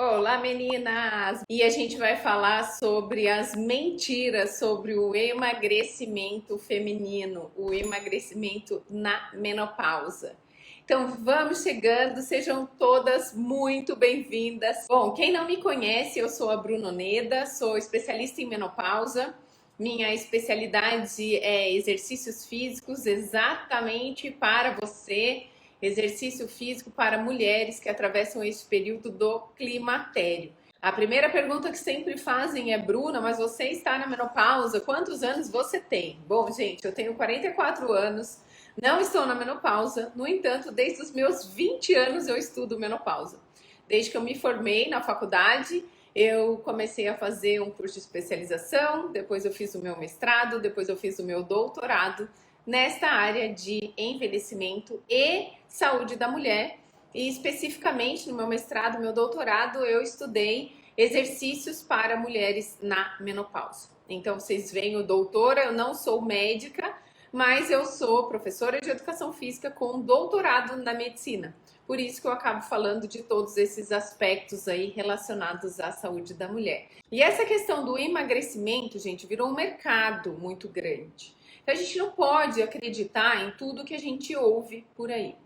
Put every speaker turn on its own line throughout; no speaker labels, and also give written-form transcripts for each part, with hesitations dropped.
Olá, meninas! E a gente vai falar sobre as mentiras sobre o emagrecimento feminino, o emagrecimento na menopausa. Então, vamos chegando, sejam todas muito bem-vindas. Bom, quem não me conhece, eu sou a Bruna Oneda, sou especialista em menopausa. Minha especialidade é exercícios físicos exatamente para você, exercício físico para mulheres que atravessam esse período do climatério. A primeira pergunta que sempre fazem é: Bruna, mas você está na menopausa? Quantos anos você tem? Bom, gente, eu tenho 44 anos, não estou na menopausa, no entanto, desde os meus 20 anos eu estudo menopausa. Desde que eu me formei na faculdade, eu comecei a fazer um curso de especialização, depois eu fiz o meu mestrado, depois eu fiz o meu doutorado nesta área de envelhecimento e saúde da mulher. E especificamente no meu mestrado, meu doutorado, eu estudei exercícios para mulheres na menopausa. Então vocês veem o doutora, eu não sou médica, mas eu sou professora de educação física com doutorado na medicina. Por isso que eu acabo falando de todos esses aspectos aí relacionados à saúde da mulher. E essa questão do emagrecimento, gente, virou um mercado muito grande. Então a gente não pode acreditar em tudo que a gente ouve por aí.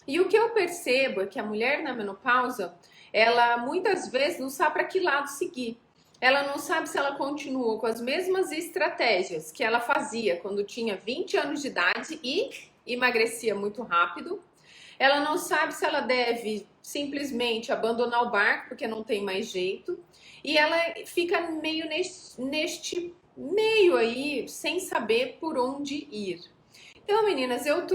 E o que eu percebo é que a mulher na menopausa, ela muitas vezes não sabe para que lado seguir. Ela não sabe se ela continua com as mesmas estratégias que ela fazia quando tinha 20 anos de idade e emagrecia muito rápido. Ela não sabe se ela deve simplesmente abandonar o barco porque não tem mais jeito. E ela fica meio neste meio aí, sem saber por onde ir. Então, meninas, eu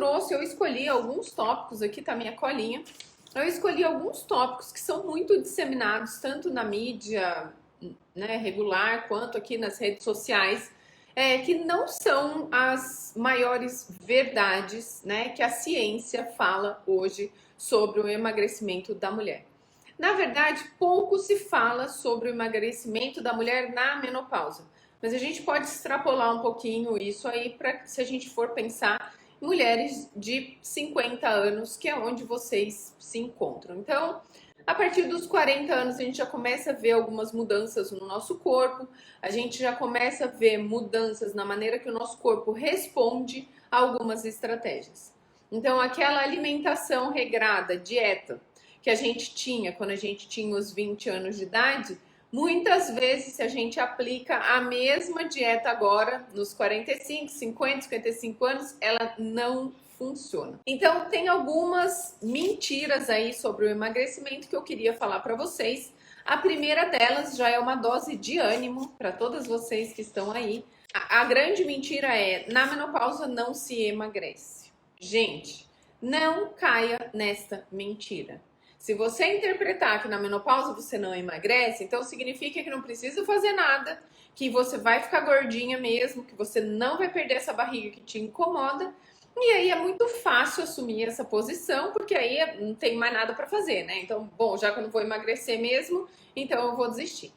escolhi alguns tópicos, aqui tá minha colinha. Eu escolhi alguns tópicos que são muito disseminados, tanto na mídia, né, regular, quanto aqui nas redes sociais, que não são as maiores verdades, né, que a ciência fala hoje sobre o emagrecimento da mulher. Na verdade, pouco se fala sobre o emagrecimento da mulher na menopausa. Mas a gente pode extrapolar um pouquinho isso aí para se a gente for pensar em mulheres de 50 anos, que é onde vocês se encontram. Então, a partir dos 40 anos, a gente já começa a ver algumas mudanças no nosso corpo, a gente já começa a ver mudanças na maneira que o nosso corpo responde a algumas estratégias. Então, aquela alimentação regrada, dieta, que a gente tinha quando a gente tinha os 20 anos de idade, muitas vezes, se a gente aplica a mesma dieta agora, nos 45, 50, 55 anos, ela não funciona. Então, tem algumas mentiras aí sobre o emagrecimento que eu queria falar para vocês. A primeira delas já é uma dose de ânimo para todas vocês que estão aí. A grande mentira é: na menopausa não se emagrece. Gente, não caia nesta mentira. Se você interpretar que na menopausa você não emagrece, então significa que não precisa fazer nada, que você vai ficar gordinha mesmo, que você não vai perder essa barriga que te incomoda. E aí é muito fácil assumir essa posição, porque aí não tem mais nada para fazer, né? Então, bom, já que eu não vou emagrecer mesmo, então eu vou desistir.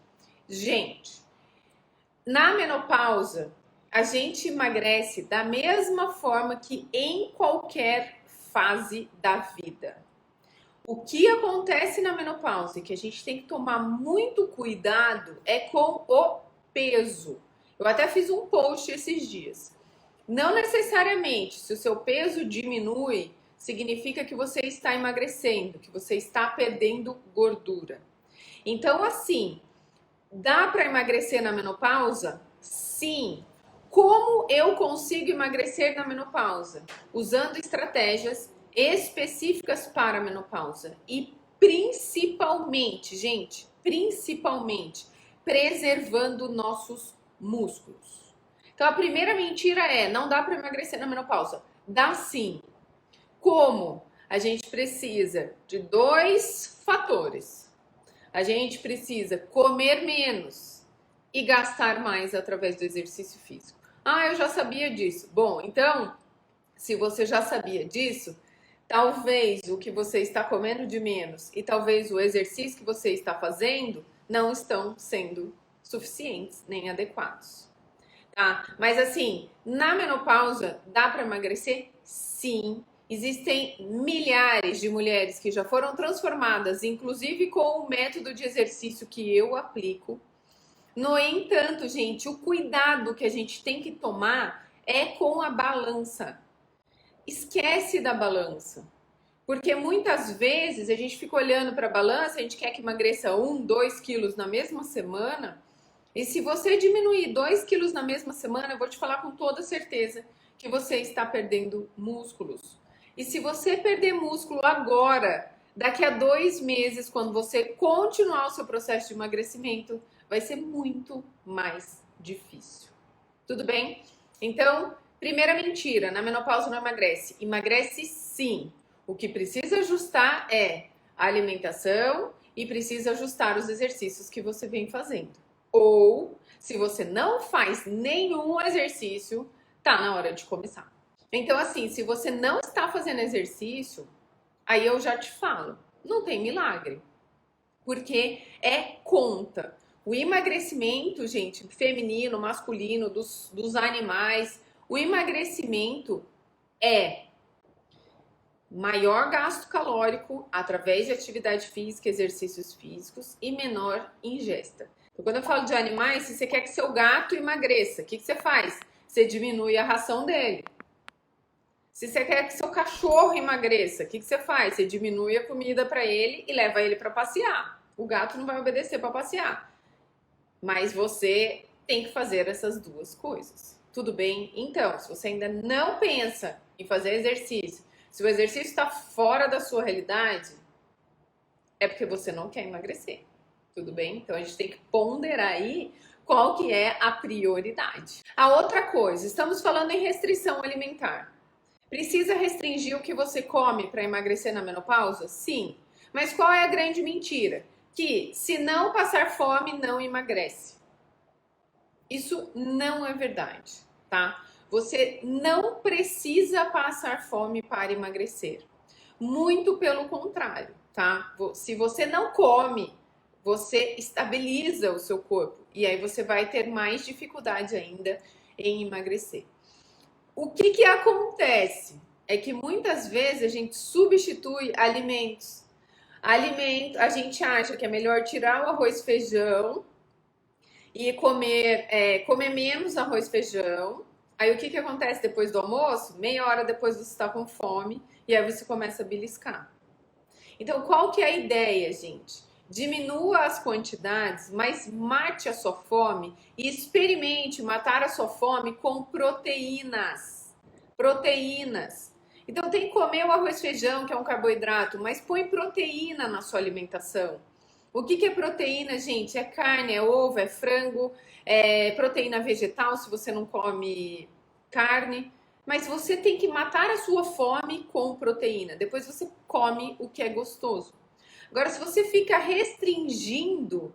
Gente, na menopausa, a gente emagrece da mesma forma que em qualquer fase da vida. O que acontece na menopausa e que a gente tem que tomar muito cuidado é com o peso. Eu até fiz um post esses dias. Não necessariamente, se o seu peso diminui, significa que você está emagrecendo, que você está perdendo gordura. Então, assim, dá para emagrecer na menopausa? Sim. Como eu consigo emagrecer na menopausa? Usando estratégias específicas para a menopausa e principalmente, gente, principalmente preservando nossos músculos. Então a primeira mentira é: não dá para emagrecer na menopausa. Dá sim. Como? A gente precisa de dois fatores. A gente precisa comer menos e gastar mais através do exercício físico. Ah, eu já sabia disso. Bom, então, se você já sabia disso, talvez o que você está comendo de menos e talvez o exercício que você está fazendo não estão sendo suficientes nem adequados. Tá? Mas assim, na menopausa, dá para emagrecer? Sim. Existem milhares de mulheres que já foram transformadas, inclusive com o método de exercício que eu aplico. No entanto, gente, o cuidado que a gente tem que tomar é com a balança. Esquece da balança. Porque muitas vezes a gente fica olhando para a balança, a gente quer que emagreça 2 quilos na mesma semana. E se você diminuir 2 quilos na mesma semana, eu vou te falar com toda certeza que você está perdendo músculos. E se você perder músculo agora, daqui a 2 meses, quando você continuar o seu processo de emagrecimento, vai ser muito mais difícil. Tudo bem? Então, primeira mentira, na menopausa não emagrece. Emagrece sim. O que precisa ajustar é a alimentação e precisa ajustar os exercícios que você vem fazendo. Ou, se você não faz nenhum exercício, tá na hora de começar. Então, assim, se você não está fazendo exercício, aí eu já te falo, não tem milagre. Porque é conta. O emagrecimento, gente, feminino, masculino, dos animais, o emagrecimento é maior gasto calórico através de atividade física, exercícios físicos e menor ingesta. Então, quando eu falo de animais, se você quer que seu gato emagreça, o que você faz? Você diminui a ração dele. Se você quer que seu cachorro emagreça, o que você faz? Você diminui a comida para ele e leva ele para passear. O gato não vai obedecer para passear. Mas você tem que fazer essas duas coisas. Tudo bem? Então, se você ainda não pensa em fazer exercício, se o exercício está fora da sua realidade, é porque você não quer emagrecer. Tudo bem? Então a gente tem que ponderar aí qual que é a prioridade. A outra coisa, estamos falando em restrição alimentar. Precisa restringir o que você come para emagrecer na menopausa? Sim. Mas qual é a grande mentira? Que se não passar fome, não emagrece. Isso não é verdade, tá? Você não precisa passar fome para emagrecer. Muito pelo contrário, tá? Se você não come, você estabiliza o seu corpo e aí você vai ter mais dificuldade ainda em emagrecer. O que acontece é que muitas vezes a gente substitui alimentos. A gente acha que é melhor tirar o arroz e feijão e comer menos arroz e feijão. Aí o que acontece depois do almoço? Meia hora depois você está com fome e aí você começa a beliscar. Então, qual que é a ideia, gente? Diminua as quantidades, mas mate a sua fome e experimente matar a sua fome com proteínas. Proteínas. Então, tem que comer o arroz e feijão, que é um carboidrato, mas põe proteína na sua alimentação. O que é proteína, gente? É carne, é ovo, é frango, é proteína vegetal, se você não come carne. Mas você tem que matar a sua fome com proteína. Depois você come o que é gostoso. Agora, se você fica restringindo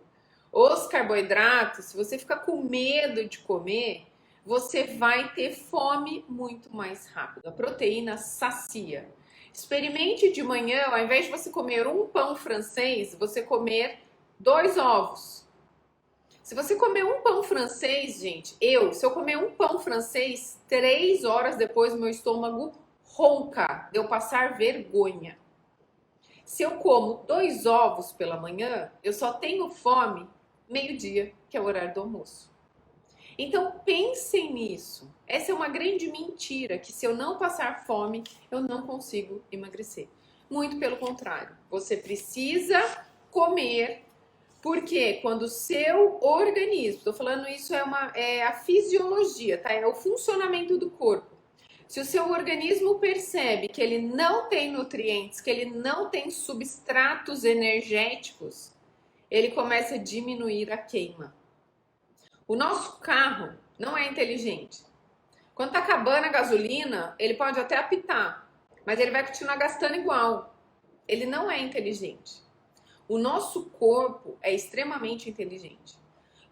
os carboidratos, se você fica com medo de comer, você vai ter fome muito mais rápido. A proteína sacia. Experimente de manhã, ao invés de você comer um pão francês, você comer 2 ovos. Se você comer um pão francês, gente, se eu comer um pão francês, 3 horas depois meu estômago ronca, de eu passar vergonha. Se eu como 2 ovos pela manhã, eu só tenho fome meio-dia, que é o horário do almoço. Então pensem nisso. Essa é uma grande mentira, que se eu não passar fome, eu não consigo emagrecer. Muito pelo contrário, você precisa comer, porque quando o seu organismo, estou falando isso é a fisiologia, tá? É o funcionamento do corpo. Se o seu organismo percebe que ele não tem nutrientes, que ele não tem substratos energéticos, ele começa a diminuir a queima. O nosso carro não é inteligente. Quando tá acabando a gasolina, ele pode até apitar, mas ele vai continuar gastando igual. Ele não é inteligente. O nosso corpo é extremamente inteligente.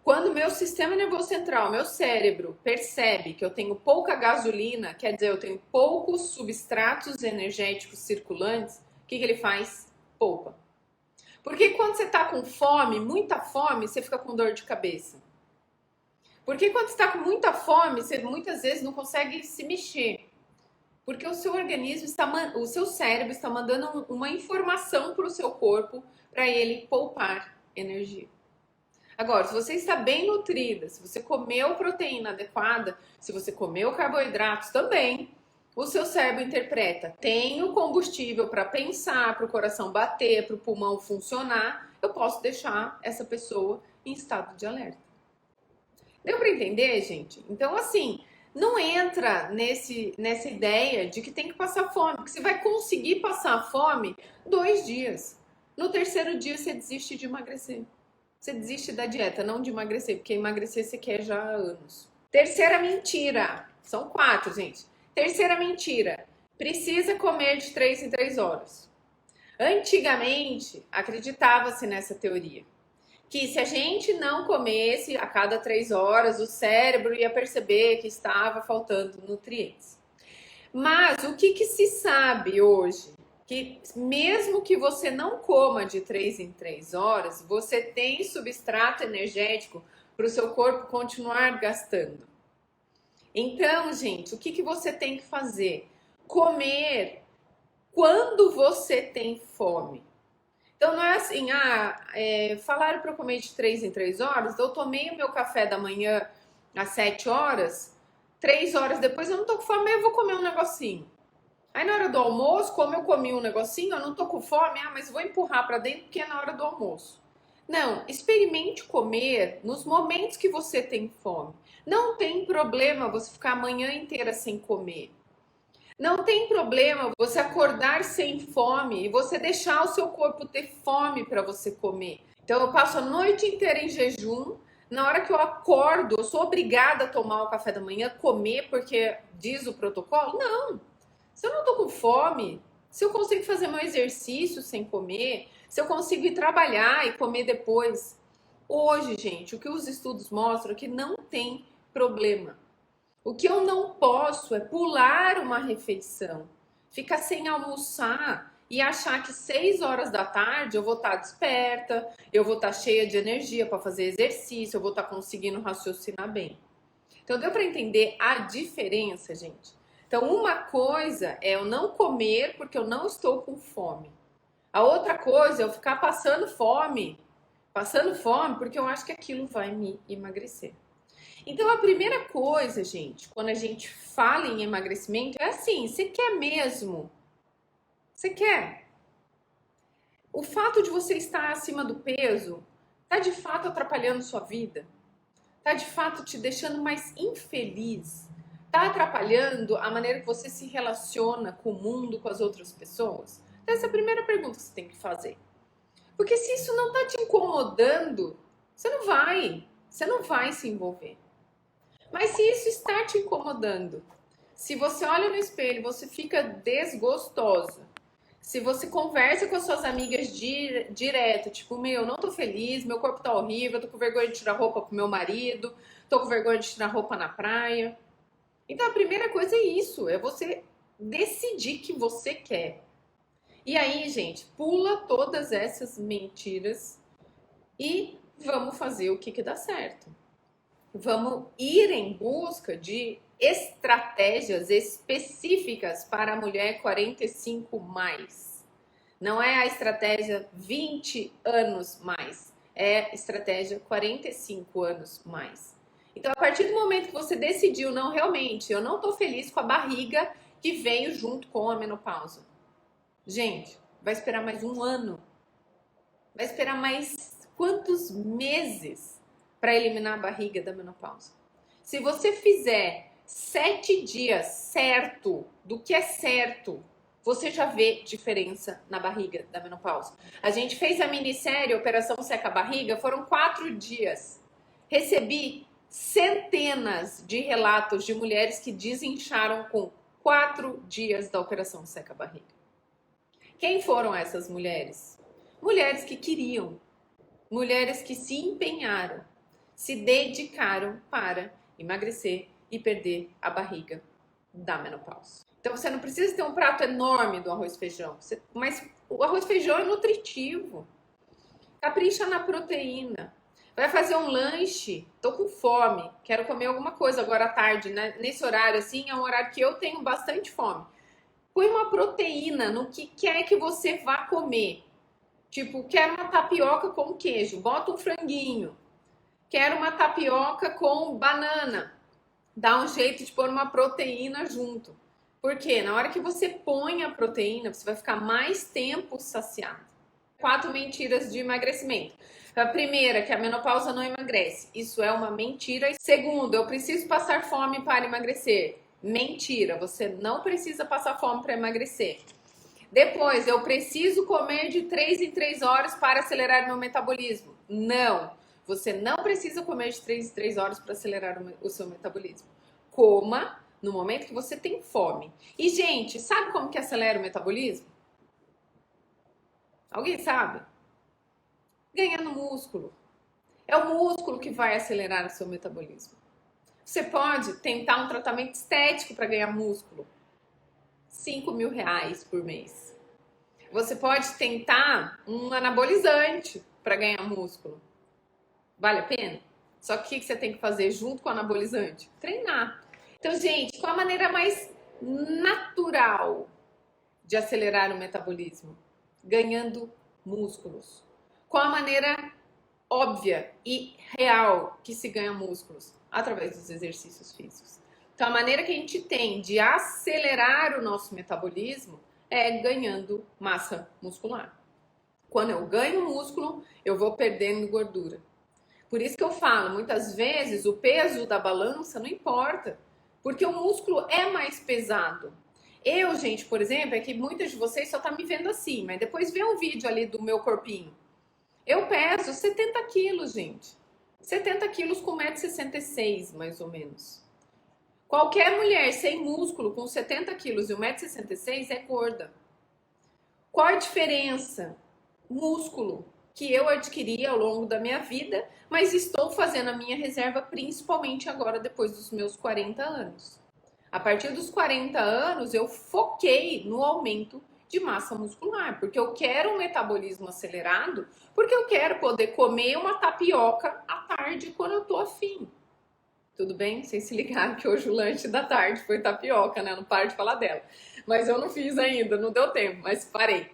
Quando o meu sistema nervoso central, meu cérebro, percebe que eu tenho pouca gasolina, quer dizer, eu tenho poucos substratos energéticos circulantes, o que ele faz? Poupa. Porque quando você está com fome, muita fome, você fica com dor de cabeça. Porque quando você está com muita fome, você muitas vezes não consegue se mexer. Porque o seu organismo o seu cérebro está mandando uma informação para o seu corpo para ele poupar energia. Agora, se você está bem nutrida, se você comeu proteína adequada, se você comeu carboidratos também, o seu cérebro interpreta: tenho combustível para pensar, para o coração bater, para o pulmão funcionar, eu posso deixar essa pessoa em estado de alerta. Deu para entender, gente? Então, assim, não entra nessa ideia de que tem que passar fome, porque você vai conseguir passar fome 2 dias. No terceiro dia, você desiste de emagrecer. Você desiste da dieta, não de emagrecer, porque emagrecer você quer já há anos. Terceira mentira. São 4, gente. Terceira mentira. Precisa comer de 3 em 3 horas. Antigamente, acreditava-se nessa teoria. Que se a gente não comesse a cada 3 horas, o cérebro ia perceber que estava faltando nutrientes. Mas o que se sabe hoje? Que mesmo que você não coma de 3 em 3 horas, você tem substrato energético para o seu corpo continuar gastando. Então, gente, o que você tem que fazer? Comer quando você tem fome. Então não é assim, falaram para eu comer de 3 em 3 horas, eu tomei o meu café da manhã às 7 horas, 3 horas depois eu não tô com fome, eu vou comer um negocinho. Aí na hora do almoço, como eu comi um negocinho, eu não tô com fome, mas vou empurrar para dentro porque é na hora do almoço. Não, experimente comer nos momentos que você tem fome. Não tem problema você ficar a manhã inteira sem comer. Não tem problema você acordar sem fome e você deixar o seu corpo ter fome para você comer. Então eu passo a noite inteira em jejum. Na hora que eu acordo, eu sou obrigada a tomar o café da manhã, comer porque diz o protocolo? Não. Se eu não tô com fome, se eu consigo fazer meu exercício sem comer, se eu consigo ir trabalhar e comer depois. Hoje, gente, o que os estudos mostram é que não tem problema. O que eu não posso é pular uma refeição, ficar sem almoçar e achar que 6 horas da tarde eu vou estar desperta, eu vou estar cheia de energia para fazer exercício, eu vou estar conseguindo raciocinar bem. Então deu para entender a diferença, gente? Então uma coisa é eu não comer porque eu não estou com fome. A outra coisa é eu ficar passando fome porque eu acho que aquilo vai me emagrecer. Então a primeira coisa, gente, quando a gente fala em emagrecimento é assim, você quer mesmo? Você quer? O fato de você estar acima do peso está de fato atrapalhando sua vida? Está de fato te deixando mais infeliz? Está atrapalhando a maneira que você se relaciona com o mundo, com as outras pessoas? Então, essa é a primeira pergunta que você tem que fazer. Porque se isso não está te incomodando, você não vai se envolver. Mas se isso está te incomodando, se você olha no espelho e você fica desgostosa, se você conversa com as suas amigas direto, tipo, não tô feliz, meu corpo tá horrível, tô com vergonha de tirar roupa pro meu marido, tô com vergonha de tirar roupa na praia. Então a primeira coisa é isso, é você decidir que você quer. E aí, gente, pula todas essas mentiras e vamos fazer o que dá certo. Vamos ir em busca de estratégias específicas para a mulher 45 mais. Não é a estratégia 20 anos mais, é a estratégia 45 anos mais. Então, a partir do momento que você decidiu, não, realmente, eu não estou feliz com a barriga que veio junto com a menopausa. Gente, vai esperar mais 1 ano? Vai esperar mais quantos meses para eliminar a barriga da menopausa? Se você fizer 7 dias certo do que é certo, você já vê diferença na barriga da menopausa. A gente fez a minissérie Operação Seca Barriga, foram 4 dias. Recebi centenas de relatos de mulheres que desincharam com 4 dias da Operação Seca Barriga. Quem foram essas mulheres? Mulheres que queriam, mulheres que se empenharam, se dedicaram para emagrecer e perder a barriga da menopausa. Então você não precisa ter um prato enorme do arroz e feijão, mas o arroz e feijão é nutritivo. Capricha na proteína. Vai fazer um lanche, tô com fome, quero comer alguma coisa agora à tarde, né? Nesse horário assim, é um horário que eu tenho bastante fome. Põe uma proteína no que quer que você vá comer. Tipo, quero uma tapioca com queijo, bota um franguinho. Quero uma tapioca com banana. Dá um jeito de pôr uma proteína junto. Porque na hora que você põe a proteína, você vai ficar mais tempo saciado. 4 mentiras de emagrecimento. A primeira, que a menopausa não emagrece. Isso é uma mentira. Segundo, eu preciso passar fome para emagrecer. Mentira, você não precisa passar fome para emagrecer. Depois, eu preciso comer de 3 em 3 horas para acelerar meu metabolismo. Não, você não precisa comer de 3 em 3 horas para acelerar o seu metabolismo. Coma no momento que você tem fome. E, gente, sabe como que acelera o metabolismo? Alguém sabe? Ganhando músculo. É o músculo que vai acelerar o seu metabolismo. Você pode tentar um tratamento estético para ganhar músculo. R$ 5.000 por mês. Você pode tentar um anabolizante para ganhar músculo. Vale a pena? Só que o que você tem que fazer junto com o anabolizante? Treinar. Então, gente, qual a maneira mais natural de acelerar o metabolismo? Ganhando músculos. Qual a maneira óbvia e real que se ganha músculos? Através dos exercícios físicos. Então, a maneira que a gente tem de acelerar o nosso metabolismo é ganhando massa muscular. Quando eu ganho músculo, eu vou perdendo gordura. Por isso que eu falo, muitas vezes o peso da balança não importa, porque o músculo é mais pesado. Eu, gente, por exemplo, é que muitas de vocês só estão me vendo assim, mas depois vê um vídeo ali do meu corpinho. Eu peso 70 quilos, gente. 70 quilos com 1,66 m, mais ou menos. Qualquer mulher sem músculo com 70 quilos e 1,66 m é gorda. Qual a diferença? Músculo que eu adquiri ao longo da minha vida, mas estou fazendo a minha reserva principalmente agora, depois dos meus 40 anos. A partir dos 40 anos, eu foquei no aumento de massa muscular, porque eu quero um metabolismo acelerado, porque eu quero poder comer uma tapioca à tarde quando eu tô afim. Tudo bem? Vocês se ligaram que hoje o lanche da tarde foi tapioca, né? Não paro de falar dela. Mas eu não fiz ainda, não deu tempo, mas parei.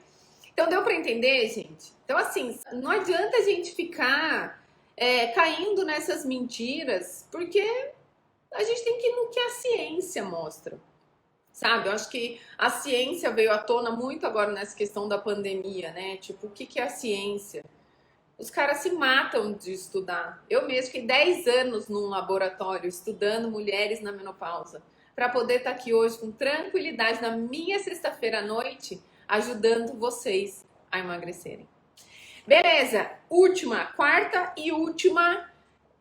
Então deu para entender, gente? Então assim, não adianta a gente ficar caindo nessas mentiras, porque a gente tem que ir no que a ciência mostra. Sabe, eu acho que a ciência veio à tona muito agora nessa questão da pandemia, né? Tipo, o que é a ciência? Os caras se matam de estudar. Eu mesmo fiquei 10 anos num laboratório estudando mulheres na menopausa, para poder estar aqui hoje com tranquilidade na minha sexta-feira à noite, ajudando vocês a emagrecerem. Beleza, quarta e última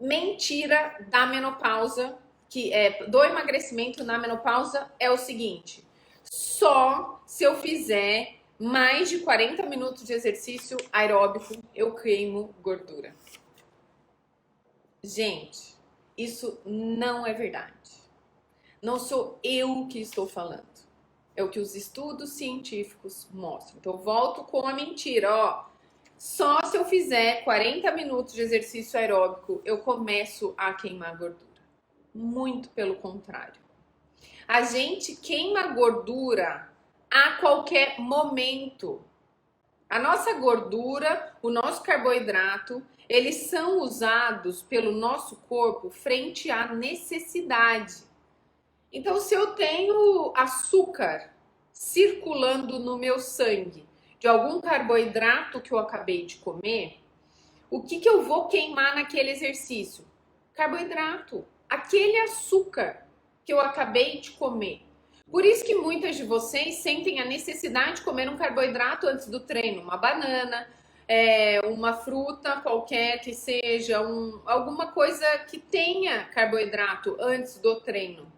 mentira da menopausa, que é do emagrecimento na menopausa, é o seguinte: só se eu fizer mais de 40 minutos de exercício aeróbico eu queimo gordura. Gente, isso não é verdade. Não sou eu que estou falando. É o que os estudos científicos mostram. Então, eu volto com a mentira, ó. Só se eu fizer 40 minutos de exercício aeróbico eu começo a queimar gordura. Muito pelo contrário. A gente queima gordura a qualquer momento. A nossa gordura, o nosso carboidrato, eles são usados pelo nosso corpo frente à necessidade. Então, se eu tenho açúcar circulando no meu sangue de algum carboidrato que eu acabei de comer, o que eu vou queimar naquele exercício? Carboidrato, aquele açúcar que eu acabei de comer. Por isso que muitas de vocês sentem a necessidade de comer um carboidrato antes do treino, uma banana, uma fruta qualquer que seja, alguma coisa que tenha carboidrato antes do treino.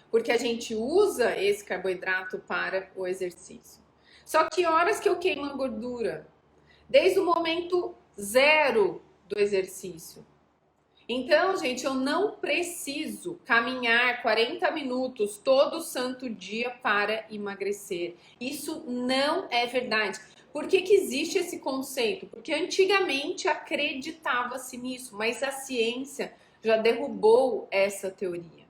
Porque a gente usa esse carboidrato para o exercício. Só que horas que eu queimo a gordura? Desde o momento zero do exercício. Então, gente, eu não preciso caminhar 40 minutos todo santo dia para emagrecer. Isso não é verdade. Por que existe esse conceito? Porque antigamente acreditava-se nisso, mas a ciência já derrubou essa teoria.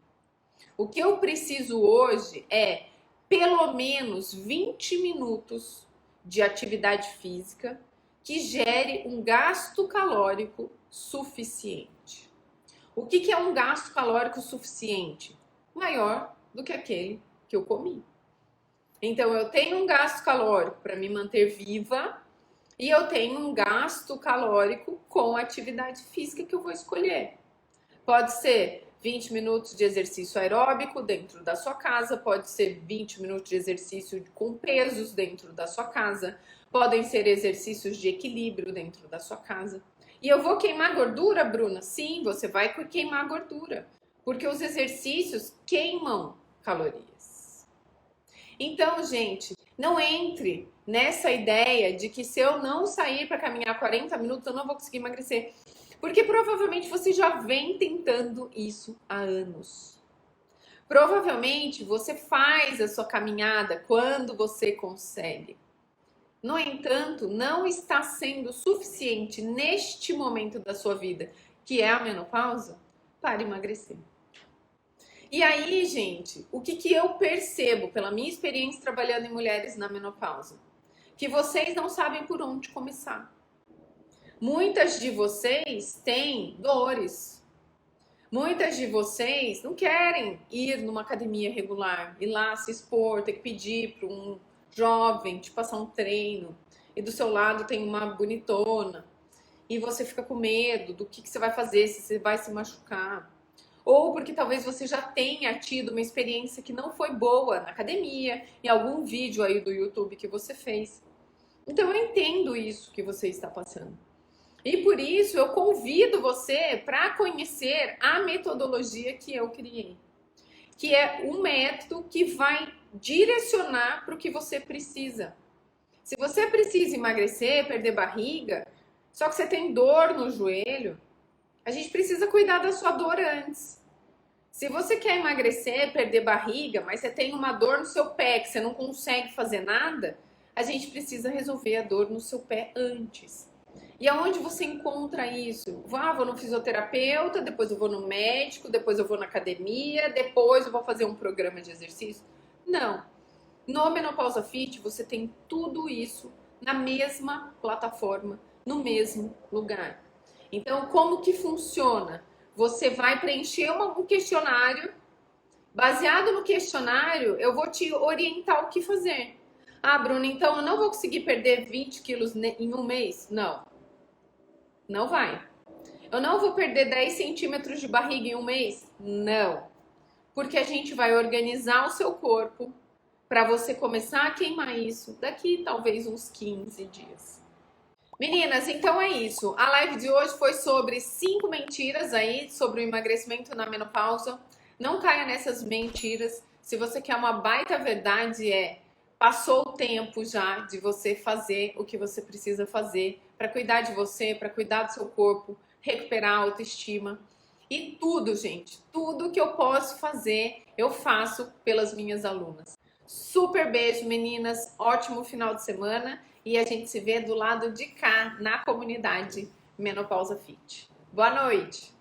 O que eu preciso hoje é pelo menos 20 minutos de atividade física que gere um gasto calórico suficiente. O que é um gasto calórico suficiente? Maior do que aquele que eu comi. Então, eu tenho um gasto calórico para me manter viva e eu tenho um gasto calórico com a atividade física que eu vou escolher. Pode ser 20 minutos de exercício aeróbico dentro da sua casa, pode ser 20 minutos de exercício com pesos dentro da sua casa, podem ser exercícios de equilíbrio dentro da sua casa. E eu vou queimar gordura, Bruna? Sim, você vai queimar gordura, porque os exercícios queimam calorias. Então, gente, não entre nessa ideia de que se eu não sair para caminhar 40 minutos, eu não vou conseguir emagrecer. Porque provavelmente você já vem tentando isso há anos. Provavelmente você faz a sua caminhada quando você consegue. No entanto, não está sendo suficiente neste momento da sua vida, que é a menopausa, para emagrecer. E aí, gente, o que eu percebo pela minha experiência trabalhando em mulheres na menopausa? Que vocês não sabem por onde começar. Muitas de vocês têm dores. Muitas de vocês não querem ir numa academia regular, ir lá se expor, ter que pedir para um jovem te passar um treino. E do seu lado tem uma bonitona. E você fica com medo do que você vai fazer, se você vai se machucar. Ou porque talvez você já tenha tido uma experiência que não foi boa na academia, em algum vídeo aí do YouTube que você fez. Então eu entendo isso que você está passando. E por isso eu convido você para conhecer a metodologia que eu criei. Que é um método que vai direcionar para o que você precisa. Se você precisa emagrecer, perder barriga, só que você tem dor no joelho, a gente precisa cuidar da sua dor antes. Se você quer emagrecer, perder barriga, mas você tem uma dor no seu pé que você não consegue fazer nada, a gente precisa resolver a dor no seu pé antes. E aonde você encontra isso? Vou no fisioterapeuta, depois eu vou no médico, depois eu vou na academia, depois eu vou fazer um programa de exercício? Não. No Menopausa Fit você tem tudo isso na mesma plataforma, no mesmo lugar. Então, como que funciona? Você vai preencher um questionário. Baseado no questionário, eu vou te orientar o que fazer. Ah, Bruna, então eu não vou conseguir perder 20 quilos em um mês? Não. Não vai. Eu não vou perder 10 centímetros de barriga em um mês? Não. Porque a gente vai organizar o seu corpo para você começar a queimar isso daqui talvez uns 15 dias. Meninas, então é isso. A live de hoje foi sobre 5 mentiras aí sobre o emagrecimento na menopausa. Não caia nessas mentiras. Se você quer uma baita verdade, passou o tempo já de você fazer o que você precisa fazer para cuidar de você, para cuidar do seu corpo, recuperar a autoestima. E tudo, gente, tudo que eu posso fazer, eu faço pelas minhas alunas. Super beijo, meninas. Ótimo final de semana. E a gente se vê do lado de cá, na comunidade Menopausa Fit. Boa noite!